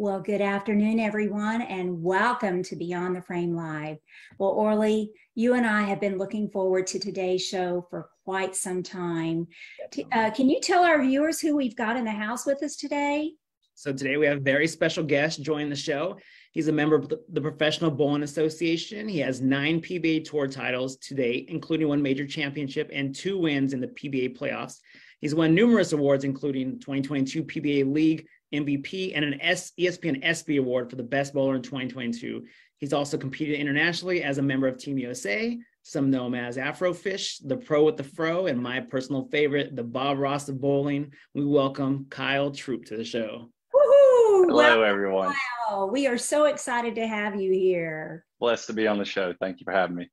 Well, good afternoon, everyone, and welcome to Beyond the Frame Live. Well, Orly, you and I have been looking forward to today's show for quite some time. Can you tell our viewers who we've got in the house with us today? So today we have a very special guest joining the show. He's a member of the Professional Bowling Association. He has 9 PBA Tour titles to date, including 1 major championship and 2 wins in the PBA playoffs. He's won numerous awards, including 2022 PBA League MVP and an ESPY ESPY Award for the Best Bowler in 2022. He's also competed internationally as a member of Team USA. Some know him as Afrofish, the pro with the fro, and my personal favorite, the Bob Ross of bowling. We welcome Kyle Troup to the show. Woohoo! Hello, everyone. Wow, we are so excited to have you here. Blessed to be on the show. Thank you for having me.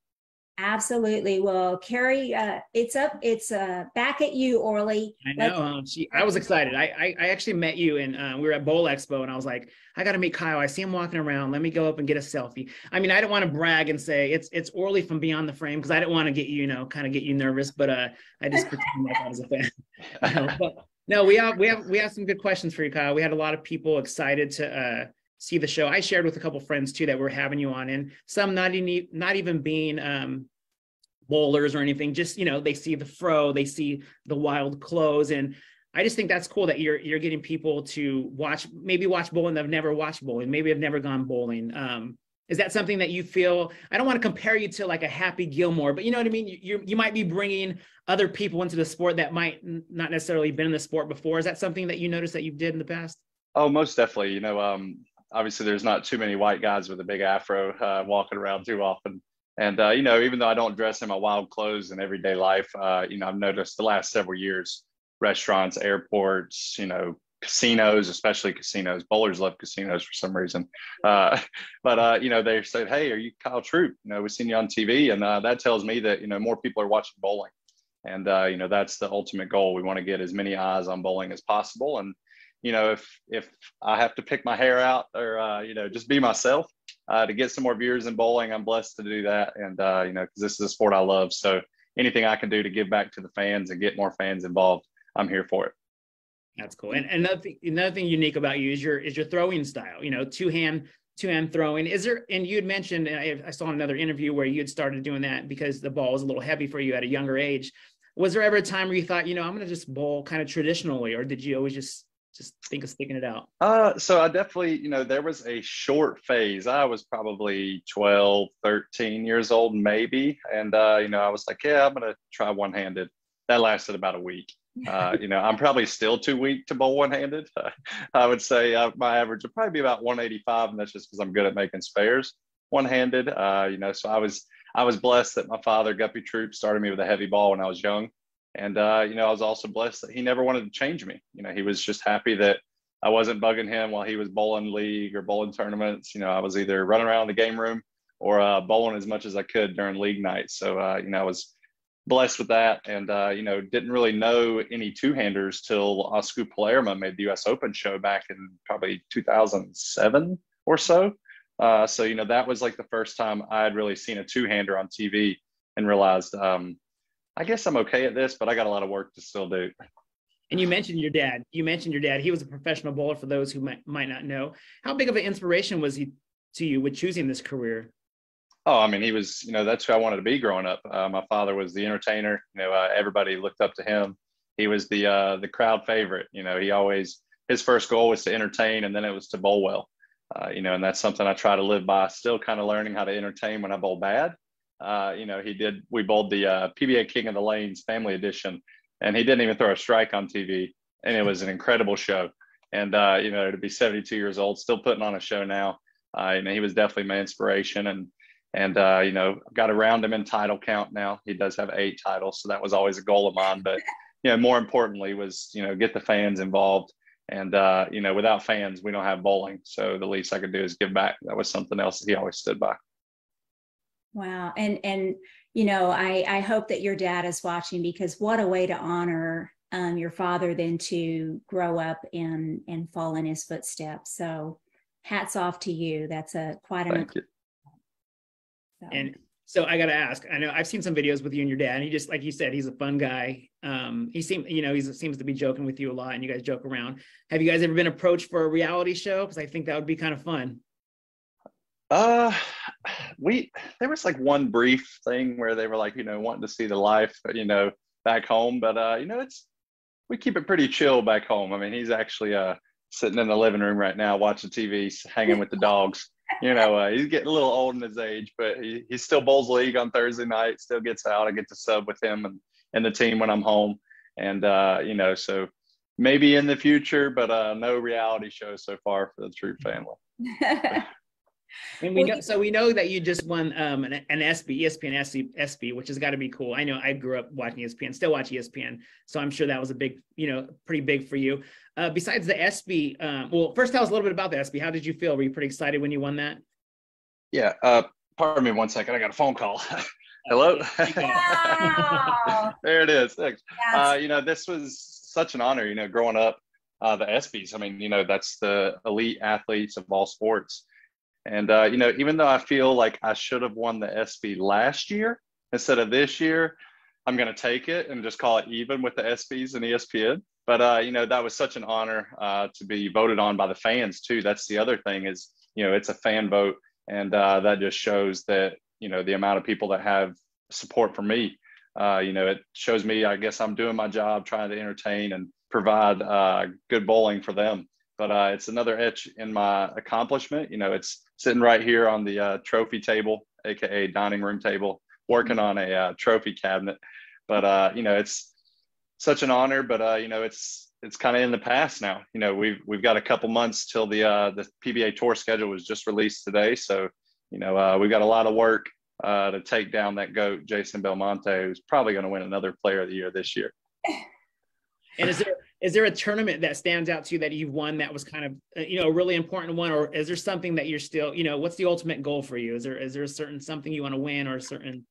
Absolutely. Well, Carrie, it's back at you, Orly. I know. I was excited. I actually met you and we were at Bowl Expo and I was like, I got to meet Kyle. I see him walking around. Let me go up and get a selfie. I mean, I don't want to brag and say it's Orly from Beyond the Frame because I didn't want to get you, kind of get you nervous, but I just pretend like I was a fan. But no, we have some good questions for you, Kyle. We had a lot of people excited to see the show. I shared with a couple friends too that we're having you on, and some not even being bowlers or anything. Just they see the fro, they see the wild clothes, and I just think that's cool that you're getting people to watch bowling that have never watched bowling, maybe have never gone bowling. Is that something that you feel? I don't want to compare you to like a Happy Gilmore, but you know what I mean. You might be bringing other people into the sport that might not necessarily been in the sport before. Is that something that you noticed that you did in the past? Oh, most definitely. Obviously there's not too many white guys with a big afro walking around too often. And, even though I don't dress in my wild clothes in everyday life, I've noticed the last several years, restaurants, airports, casinos, especially casinos. Bowlers love casinos for some reason. But they said, hey, are you Kyle Troup? We've seen you on TV. And that tells me that, more people are watching bowling. And, that's the ultimate goal. We want to get as many eyes on bowling as possible. And, if I have to pick my hair out or, just be myself to get some more viewers in bowling, I'm blessed to do that. And, because this is a sport I love. So anything I can do to give back to the fans and get more fans involved, I'm here for it. That's cool. And another thing unique about you is your throwing style, two-hand throwing. Is there, and you had mentioned, I saw another interview where you had started doing that because the ball was a little heavy for you at a younger age. Was there ever a time where you thought, I'm going to just bowl kind of traditionally, or did you always just think of sticking it out? So I definitely, there was a short phase. I was probably 12, 13 years old, maybe. And, I was like, yeah, I'm going to try one-handed. That lasted about a week. I'm probably still too weak to bowl one-handed. I would say my average would probably be about 185, and that's just because I'm good at making spares one-handed. So I was blessed that my father, Guppy Troup, started me with a heavy ball when I was young. And, I was also blessed that he never wanted to change me. He was just happy that I wasn't bugging him while he was bowling league or bowling tournaments. I was either running around the game room or bowling as much as I could during league night. So, I was blessed with that, and, didn't really know any two-handers till Oscar Palermo made the U.S. Open show back in probably 2007 or so. So, that was like the first time I had really seen a two-hander on TV and realized, I guess I'm okay at this, but I got a lot of work to still do. And you mentioned your dad. He was a professional bowler for those who might not know. How big of an inspiration was he to you with choosing this career? Oh, I mean, he was, that's who I wanted to be growing up. My father was the entertainer. Everybody looked up to him. He was the crowd favorite. His first goal was to entertain, and then it was to bowl well. And that's something I try to live by. Still kind of learning how to entertain when I bowl bad. We bowled the PBA King of the Lanes Family Edition, and he didn't even throw a strike on TV, and it was an incredible show. And to be 72 years old, still putting on a show now, he was definitely my inspiration. And got around him in title count now. He does have 8 titles, so that was always a goal of mine. But more importantly was get the fans involved. And without fans, we don't have bowling. So the least I could do is give back. That was something else that he always stood by. Wow. And I hope that your dad is watching, because what a way to honor your father then to grow up and fall in his footsteps. So hats off to you. That's quite an Thank you. And So I got to ask, I know I've seen some videos with you and your dad, and he just, like you said, he's a fun guy. He seems to be joking with you a lot, and you guys joke around. Have you guys ever been approached for a reality show? Because I think that would be kind of fun. Uh, there was like one brief thing where they were like, wanting to see the life, back home. But we keep it pretty chill back home. I mean, he's actually sitting in the living room right now watching TV, hanging with the dogs. He's getting a little old in his age, but he still bowls league on Thursday night, still gets out. I get to sub with him and the team when I'm home. And, so maybe in the future, but no reality show so far for the Troup family. And we know that you just won an ESPY, which has got to be cool. I know I grew up watching ESPN, still watch ESPN, so I'm sure that was a big, pretty big for you. Besides the ESPY, well, first tell us a little bit about the ESPY. How did you feel? Were you pretty excited when you won that? Yeah. Pardon me 1 second. I got a phone call. Hello. Wow. There it is. Thanks. This was such an honor. Growing up, the ESPYs. I mean, that's the elite athletes of all sports. And, even though I feel like I should have won the ESPY last year instead of this year, I'm going to take it and just call it even with the ESPYs and ESPN. But, that was such an honor to be voted on by the fans, too. That's the other thing is, it's a fan vote. And that just shows that, the amount of people that have support for me. It shows me, I guess I'm doing my job, trying to entertain and provide good bowling for them. But it's another etch in my accomplishment. It's sitting right here on the trophy table, AKA dining room table, working on a trophy cabinet. But, it's such an honor, but, it's kind of in the past now. We've got a couple months till the PBA tour schedule was just released today. So, we've got a lot of work to take down that GOAT, Jason Belmonte, who's probably going to win another Player of the Year this year. And is there a tournament that stands out to you that you've won that was kind of, a really important one? Or is there something that you're still, what's the ultimate goal for you? Is there a certain something you want to win or a certain?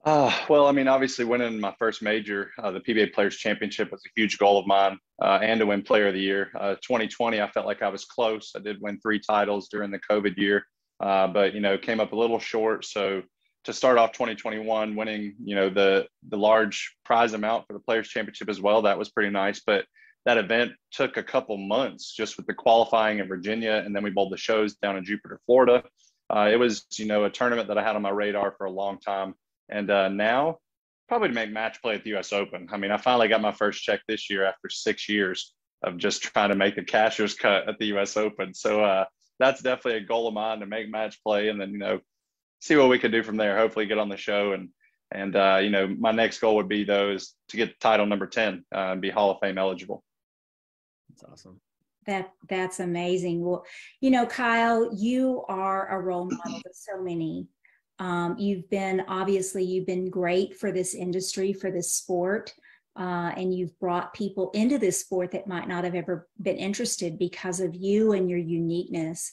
Well, I mean, obviously winning my first major, the PBA Players Championship was a huge goal of mine, and to win Player of the Year. 2020, I felt like I was close. I did win 3 titles during the COVID year, but, came up a little short. So to start off 2021, winning, the large prize amount for the Players Championship as well, that was pretty nice. But that event took a couple months just with the qualifying in Virginia, and then we bowled the shows down in Jupiter, Florida. It was, a tournament that I had on my radar for a long time. And now probably to make match play at the US Open. I mean, I finally got my first check this year after 6 years of just trying to make the cashier's cut at the US Open. So that's definitely a goal of mine, to make match play and then, see what we can do from there. Hopefully get on the show. And my next goal would be to get title number 10 and be Hall of Fame eligible. That's awesome. That's amazing. Well, Kyle, you are a role model to so many. You've been great for this industry, for this sport, and you've brought people into this sport that might not have ever been interested because of you and your uniqueness.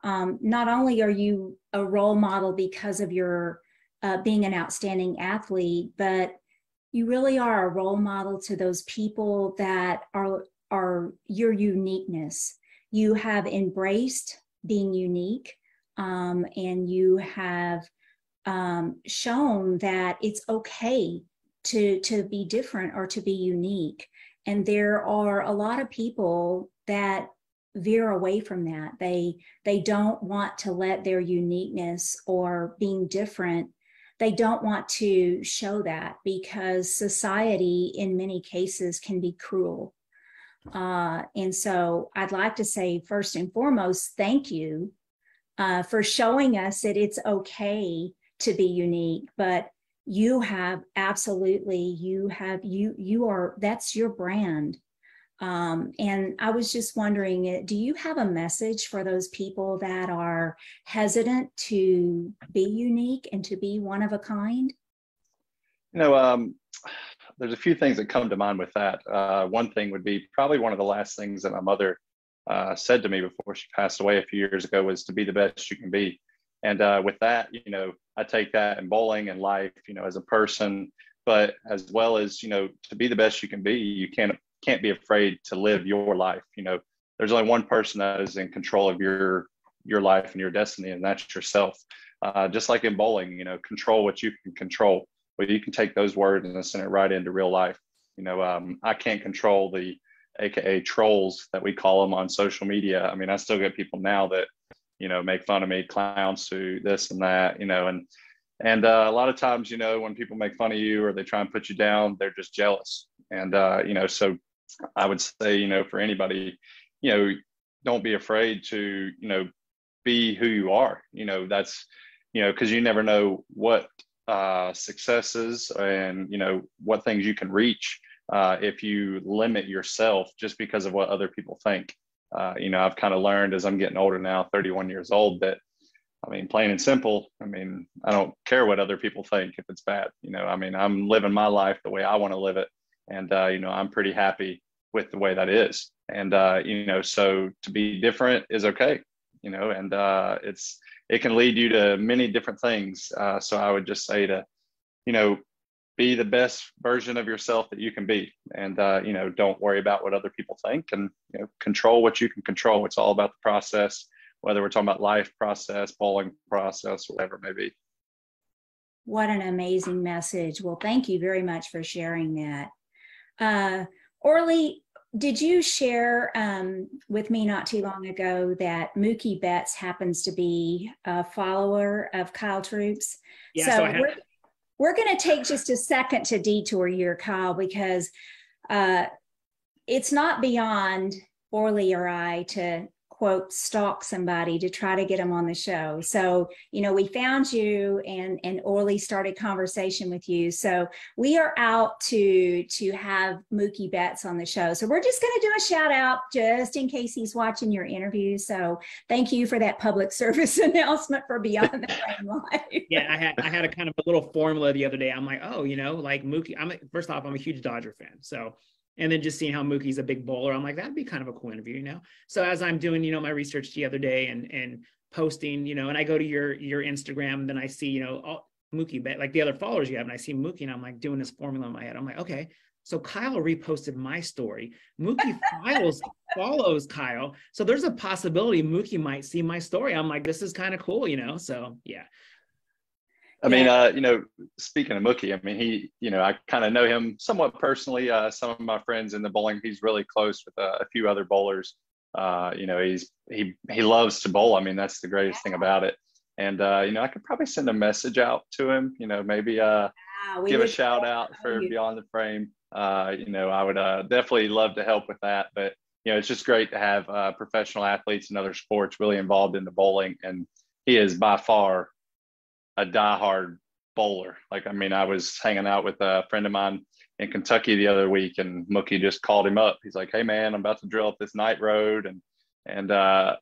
Not only are you a role model because of your being an outstanding athlete, but you really are a role model to those people that are your uniqueness. You have embraced being unique, and you have shown that it's okay to be different or to be unique. And there are a lot of people that veer away from that. They don't want to let their uniqueness or being different, they don't want to show that because society in many cases can be cruel. And so I'd like to say first and foremost, thank you for showing us that it's okay to be unique, but you have absolutely, that's your brand. And I was just wondering, do you have a message for those people that are hesitant to be unique and to be one of a kind? There's a few things that come to mind with that. One thing would be probably one of the last things that my mother said to me before she passed away a few years ago was to be the best you can be. And with that, I take that in bowling and life, as a person, but as well as, to be the best you can be, you can't be afraid to live your life. There's only one person that is in control of your life and your destiny, and that's yourself. just like in bowling, you know, control what you can control. Well, you can take those words and send it right into real life. You know, I can't control the AKA trolls that we call them on social media. I mean, I still get people now that, you know, make fun of me, clowns who this and that, you know, and a lot of times, you know, when people make fun of you or they try and put you down, they're just jealous. And, you know, so I would say, you know, for anybody, you know, don't be afraid to, you know, be who you are. You know, that's, you know, because you never know what successes and, you know, what things you can reach if you limit yourself just because of what other people think. You know, I've kind of learned as I'm getting older now, 31 years old, that, I mean, plain and simple, I mean, I don't care what other people think if it's bad. You know, I mean, I'm living my life the way I want to live it. And, you know, I'm pretty happy with the way that is. And, you know, so to be different is okay, you know, and it can lead you to many different things. So I would just say to, you know, be the best version of yourself that you can be. And, you know, don't worry about what other people think, and, you know, control what you can control. It's all about the process, whether we're talking about life process, bowling process, whatever it may be. What an amazing message. Well, thank you very much for sharing that. Orly, did you share with me not too long ago that Mookie Betts happens to be a follower of Kyle Troup's? Yeah, so we're going to take just a second to detour here, Kyle, because it's not beyond Orly or I to, quote, stalk somebody to try to get them on the show. So, you know, we found you and Orly started conversation with you. So we are out to have Mookie Betts on the show. So we're just going to do a shout out just in case he's watching your interview. So thank you for that public service announcement for Beyond the Frame Live. Yeah, I had a kind of a little formula the other day. I'm like, oh, you know, like Mookie, first off, I'm a huge Dodger fan. So, and then just seeing how Mookie's a big bowler, I'm like, that'd be kind of a cool interview, you know? So as I'm doing, you know, my research the other day and posting, you know, and I go to your Instagram, and then I see, you know, Mookie, like the other followers you have, and I see Mookie, and I'm like doing this formula in my head. I'm like, okay, so Kyle reposted my story. Mookie follows Kyle. So there's a possibility Mookie might see my story. I'm like, this is kind of cool, you know? So yeah. I mean, you know, speaking of Mookie, I mean, he, you know, I kind of know him somewhat personally. Some of my friends in the bowling, he's really close with a few other bowlers. You know, he loves to bowl. I mean, that's the greatest thing about it. And, you know, I could probably send a message out to him, you know, maybe give a shout out for Beyond the Frame. You know, I would definitely love to help with that. But, you know, it's just great to have professional athletes in other sports really involved in the bowling. And he is by far a diehard bowler. Like, I mean, I was hanging out with a friend of mine in Kentucky the other week, and Mookie just called him up. He's like, "Hey man, I'm about to drill up this night road." And I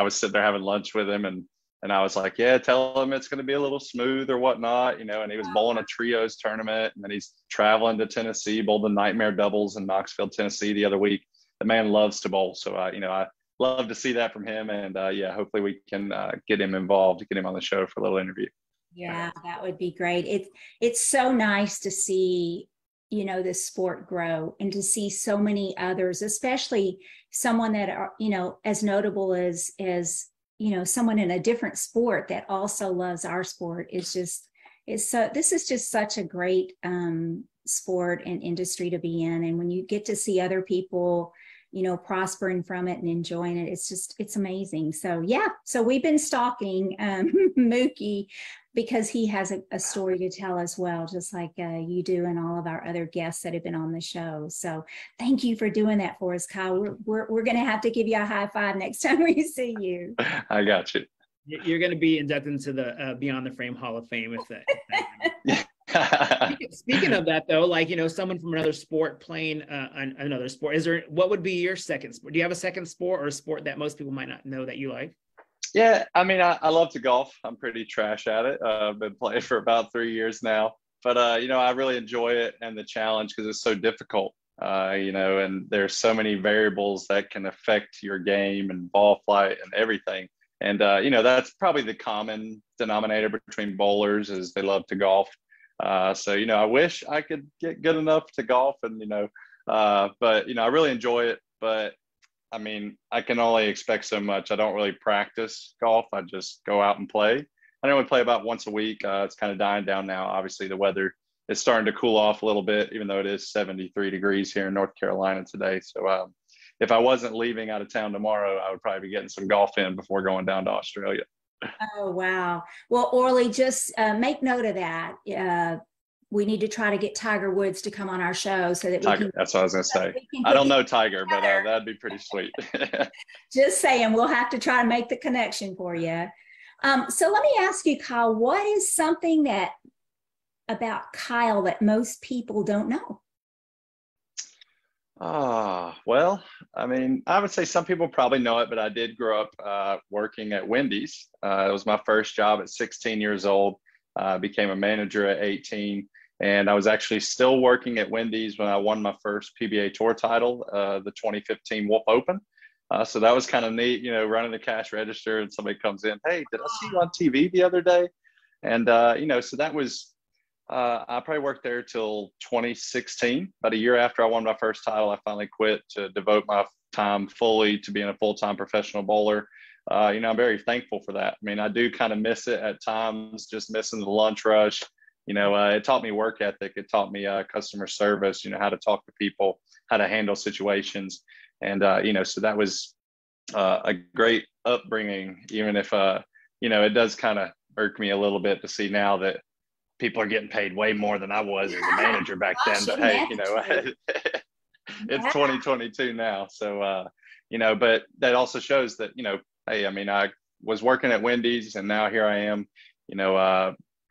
was sitting there having lunch with him, and I was like, "Yeah, tell him it's going to be a little smooth or whatnot," you know, and he was bowling a trios tournament, and then he's traveling to Tennessee, bowled the nightmare doubles in Knoxville, Tennessee the other week. The man loves to bowl. So, you know, I love to see that from him. And yeah, hopefully we can get him involved, get him on the show for a little interview. Yeah, that would be great. It's so nice to see, you know, this sport grow and to see so many others, especially someone that are, you know, as notable as, you know, someone in a different sport that also loves our sport. This is just such a great sport and industry to be in. And when you get to see other people, you know, prospering from it and enjoying it, it's amazing. So yeah, so we've been stalking Mookie because he has a story to tell as well, just like you do and all of our other guests that have been on the show. So thank you for doing that for us, Kyle. We're going to have to give you a high five next time we see you. I got you. You're going to be inducted into the Beyond the Frame Hall of Fame with that. Speaking of that, though, like, you know, someone from another sport playing another sport, what would be your second sport? Do you have a second sport or a sport that most people might not know that you like? Yeah, I mean, I love to golf. I'm pretty trash at it. I've been playing for about 3 years now, but you know, I really enjoy it and the challenge because it's so difficult. You know, and there's so many variables that can affect your game and ball flight and everything. And you know, that's probably the common denominator between bowlers is they love to golf. So, you know, I wish I could get good enough to golf and, you know, but, you know, I really enjoy it, but I mean, I can only expect so much. I don't really practice golf. I just go out and play. I normally play about once a week. It's kind of dying down now. Obviously, the weather is starting to cool off a little bit, even though it is 73 degrees here in North Carolina today. So if I wasn't leaving out of town tomorrow, I would probably be getting some golf in before going down to Australia. Oh, wow. Well, Orly, just make note of that. We need to try to get Tiger Woods to come on our show so that Tiger, that's what I was going to say. I don't know Tiger, but that'd be pretty sweet. Just saying, we'll have to try to make the connection for you. So let me ask you, Kyle, what is something about Kyle that most people don't know? Well, I mean, I would say some people probably know it, but I did grow up working at Wendy's. It was my first job at 16 years old. Became a manager at 18. And I was actually still working at Wendy's when I won my first PBA Tour title, the 2015 Wolf Open. So that was kind of neat, running the cash register and somebody comes in, hey, did I see you on TV the other day? And, so that was, I probably worked there till 2016. About a year after I won my first title, I finally quit to devote my time fully to being a full-time professional bowler. I'm very thankful for that. I mean, I do kind of miss it at times, just missing the lunch rush. It taught me work ethic. It taught me customer service, how to talk to people, how to handle situations. And, so that was a great upbringing, even if, it does kind of irk me a little bit to see now that people are getting paid way more than I was as a manager back then. But hey, it's 2022 now. So, but that also shows that, hey, I mean, I was working at Wendy's and now here I am,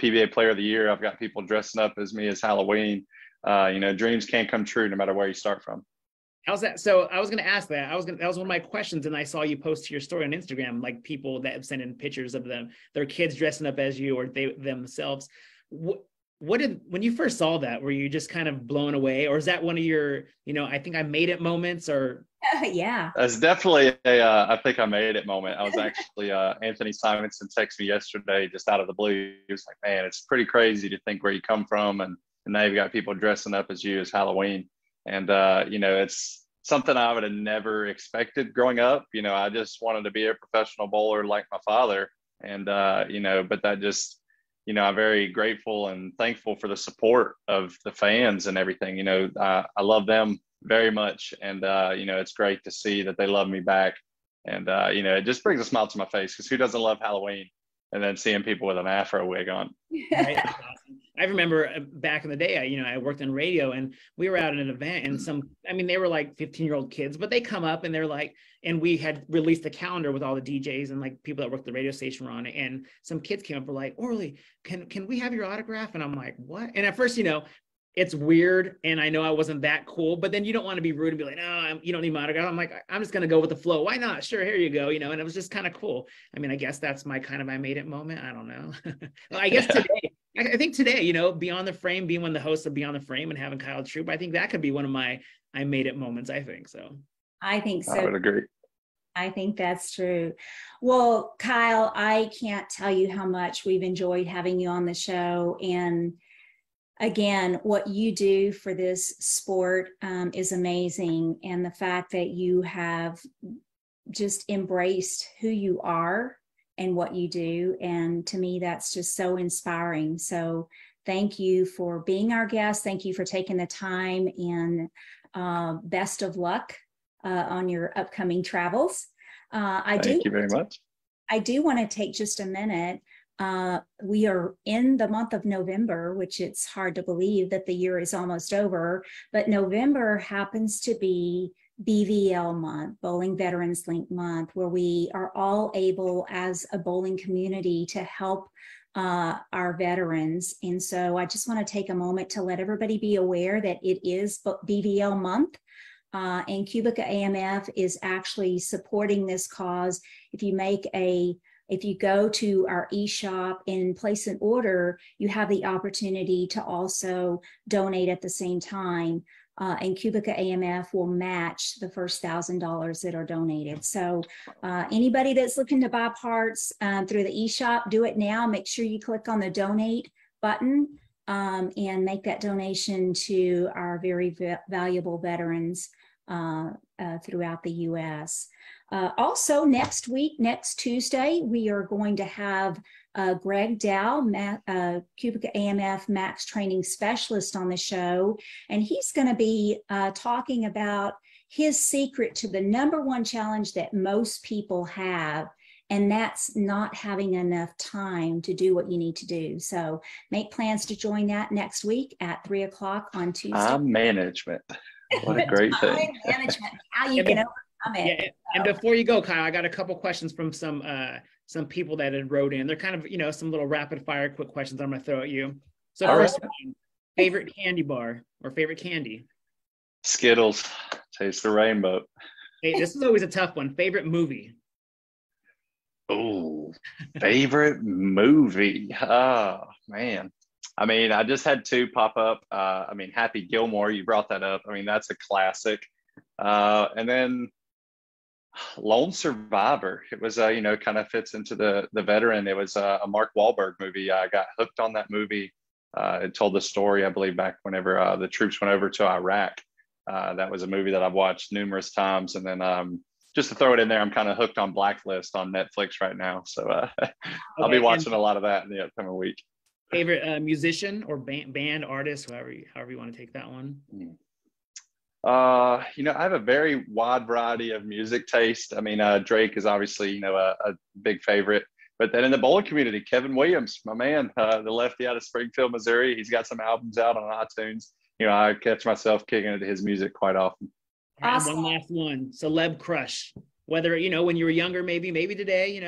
PBA Player of the Year. I've got people dressing up as me as Halloween. Dreams can't come true no matter where you start from. How's that? So I was going to ask that. That was one of my questions, and I saw you post to your story on Instagram, like people that have sent in pictures of their kids dressing up as you or they themselves. When you first saw that, were you just kind of blown away, or is that one of your, I think I made it moments, or? Yeah. That's definitely I think I made it moment. I was actually, Anthony Simonson texted me yesterday just out of the blue. He was like, man, it's pretty crazy to think where you come from. And now you've got people dressing up as you as Halloween. And, it's something I would have never expected growing up. I just wanted to be a professional bowler like my father. And, but that just, I'm very grateful and thankful for the support of the fans and everything. I love them very much. And, it's great to see that they love me back. And, it just brings a smile to my face, because who doesn't love Halloween? And then seeing people with an Afro wig on. Right. I remember back in the day, I worked in radio, and we were out at an event, and they were like 15-year-old kids, but they come up and they're like, and we had released a calendar with all the DJs and like people that worked at the radio station were on it. And some kids came up and were like, Orly, can we have your autograph? And I'm like, what? And at first, it's weird, and I know I wasn't that cool, but then you don't want to be rude and be like, no, you don't need my autograph. I'm like, I'm just going to go with the flow. Why not? Sure, here you go. And it was just kind of cool. I mean, I guess that's my kind of I made it moment. I don't know. Well, I guess today, I think today, Beyond the Frame, being one of the hosts of Beyond the Frame and having Kyle Troup, I think that could be one of my I made it moments, I think so. I think so. I would agree. I think that's true. Well, Kyle, I can't tell you how much we've enjoyed having you on the show. And again, what you do for this sport is amazing. And the fact that you have just embraced who you are and what you do. And to me, that's just so inspiring. So thank you for being our guest. Thank you for taking the time, and best of luck on your upcoming travels. Thank you very much. I do want to take just a minute. We are in the month of November, which it's hard to believe that the year is almost over, but November happens to be BVL month, Bowling Veterans Link month, where we are all able as a bowling community to help our veterans. And so I just want to take a moment to let everybody be aware that it is BVL month. And Cubica AMF is actually supporting this cause. If you go to our eShop and place an order, you have the opportunity to also donate at the same time. And Cubica AMF will match the first $1,000 that are donated. So anybody that's looking to buy parts through the eShop, do it now. Make sure you click on the donate button and make that donation to our very valuable veterans throughout the U.S. Also, next week, next Tuesday, we are going to have Greg Dow, Cubic AMF Max Training Specialist on the show, and he's going to be talking about his secret to the #1 challenge that most people have, and that's not having enough time to do what you need to do. So make plans to join that next week at 3 o'clock on Tuesday. Time management. What a great thing. Management, how you can overcome it. Yeah, and before you go, Kyle, I got a couple questions from some people that had wrote in. They're kind of, some little rapid fire quick questions I'm going to throw at you. So first one, favorite candy bar or favorite candy? Skittles. Taste the rainbow. Hey, this is always a tough one. Favorite movie? Oh, favorite movie. Oh, man. I mean, I just had 2 pop up. Happy Gilmore, you brought that up. I mean, that's a classic. And then Lone Survivor. It was, kind of fits into the veteran. It was a Mark Wahlberg movie. I got hooked on that movie. It told the story, I believe, back whenever the troops went over to Iraq. That was a movie that I've watched numerous times. And then just to throw it in there, I'm kind of hooked on Blacklist on Netflix right now. So I'll be watching a lot of that in the upcoming week. Favorite musician or band artist, however you want to take that one? I have a very wide variety of music taste. I mean, Drake is obviously, a big favorite. But then in the bowling community, Kevin Williams, my man, the lefty out of Springfield, Missouri, he's got some albums out on iTunes. I catch myself kicking into his music quite often. Awesome. One last one, celeb crush. Whether, when you were younger, maybe today,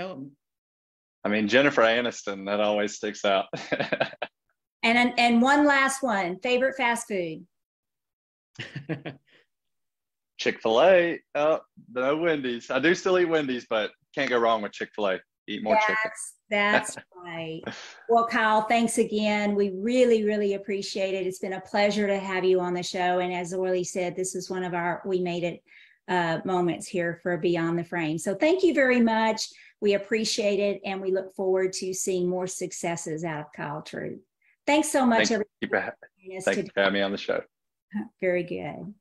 I mean, Jennifer Aniston, that always sticks out. And one last one, favorite fast food? Chick-fil-A. Oh, no Wendy's. I do still eat Wendy's, but can't go wrong with Chick-fil-A. Eat more chicken. That's right. Well, Kyle, thanks again. We really, really appreciate it. It's been a pleasure to have you on the show. And as Orly said, this is one of our We Made It moments here for Beyond the Frame. So thank you very much. We appreciate it. And we look forward to seeing more successes out of Kyle Troup. Thanks so much, everybody. Thank you for having me on the show. Very good.